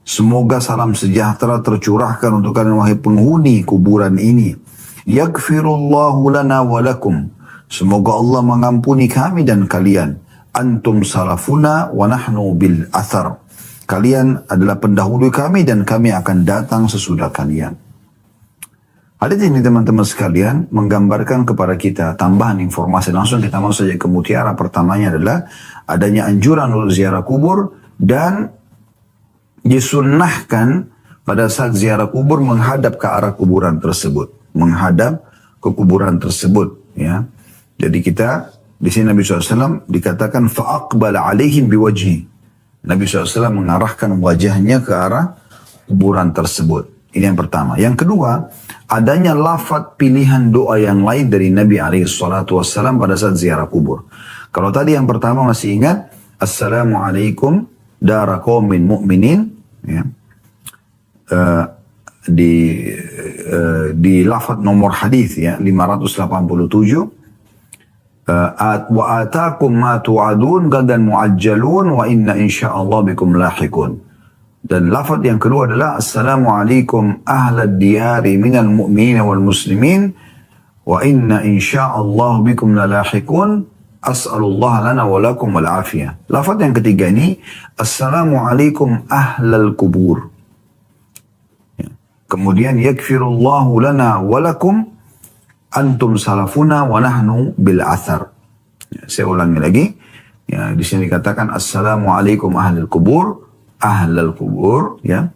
semoga salam sejahtera tercurahkan untuk kalian wahai penghuni kuburan ini. Yaghfirullahu lana wa lakum. Semoga Allah mengampuni kami dan kalian. Antum salafuna wa nahnu bil athar. Kalian adalah pendahulu kami dan kami akan datang sesudah kalian. Hadis ini teman-teman sekalian menggambarkan kepada kita tambahan informasi. Langsung kita masuk saja ke mutiara pertamanya adalah adanya anjuran untuk ziarah kubur dan disunnahkan pada saat ziarah kubur menghadap ke arah kuburan tersebut. Menghadap ke kuburan tersebut. Ya. Jadi kita, di sini Nabi SAW dikatakan fa'aqbala alaihim biwajhi. Nabi SAW mengarahkan wajahnya ke arah kuburan tersebut. Ini yang pertama. Yang kedua, adanya lafaz pilihan doa yang lain dari Nabi SAW pada saat ziarah kubur. Kalau tadi yang pertama masih ingat, Assalamualaikum dara qaumin mu'minin, ya. Di lafaz nomor hadis ya 587, wa atakum ma tu'adun gadan mu'ajjalun wa inna insyaallah bikum lahiqun. Dan lafaz yang kedua adalah assalamualaikum ahlad diyari minal mu'minin wal muslimin wa inna insyaallah bikum lalahiqun as'alullah lana wa lakum wal afiyah. Lafaz yang ketiga ini assalamualaikum ahlal kubur. Kemudian yakfirullahu lana wa lakum antum salafuna wa nahnu bil athar. Saya ulangi lagi. Ya, di sini dikatakan assalamualaikum ahlal kubur, ahlal kubur, ya.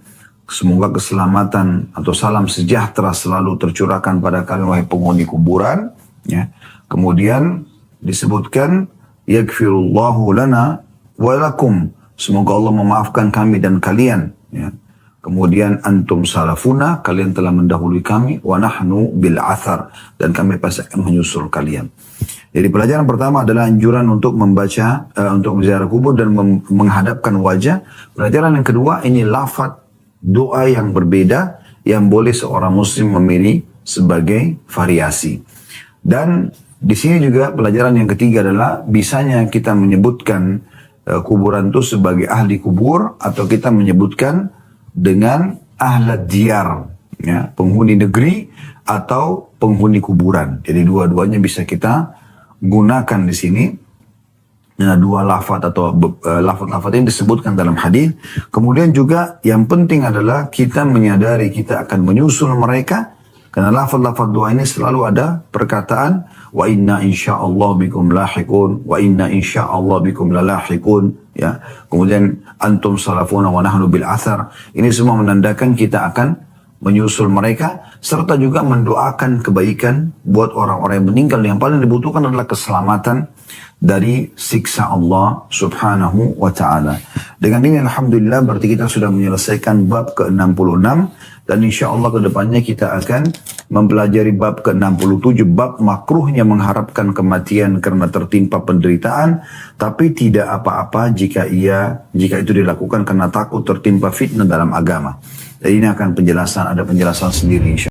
Semoga keselamatan atau salam sejahtera selalu tercurahkan pada kalian wahai penghuni kuburan, ya. Kemudian disebutkan yakfirullahu lana wa lakum. Semoga Allah memaafkan kami dan kalian, ya. Kemudian antum salafuna, kalian telah mendahului kami, wa nahnu bil athar, dan kami pasti akan menyusul kalian. Jadi pelajaran pertama adalah anjuran untuk membaca, untuk ziarah kubur dan menghadapkan wajah. Pelajaran yang kedua, ini lafaz doa yang berbeda yang boleh seorang muslim memilih sebagai variasi. Dan di sini juga pelajaran yang ketiga adalah bisanya kita menyebutkan kuburan itu sebagai ahli kubur atau kita menyebutkan dengan ahlad diyar, ya, penghuni negeri atau penghuni kuburan. Jadi dua-duanya bisa kita gunakan di sini. Nah, dua lafaz atau lafaz-lafaz ini disebutkan dalam hadis. Kemudian juga yang penting adalah kita menyadari kita akan menyusul mereka, karena lafaz-lafaz doa ini selalu ada perkataan wa inna insyaallah bikum lahiqun, wa inna insyaallah bikum lalahiqun, ya. Kemudian antum salafuna wa nahnu bil athar. Ini semua menandakan kita akan menyusul mereka, serta juga mendoakan kebaikan buat orang-orang yang meninggal. Yang paling dibutuhkan adalah keselamatan dari siksa Allah subhanahu wa ta'ala. Dengan ini alhamdulillah berarti kita sudah menyelesaikan bab ke-66, dan insya Allah kedepannya kita akan mempelajari bab ke-67, bab makruhnya mengharapkan kematian karena tertimpa penderitaan, tapi tidak apa-apa jika itu dilakukan karena takut tertimpa fitnah dalam agama. Jadi ini akan ada penjelasan sendiri insya Allah.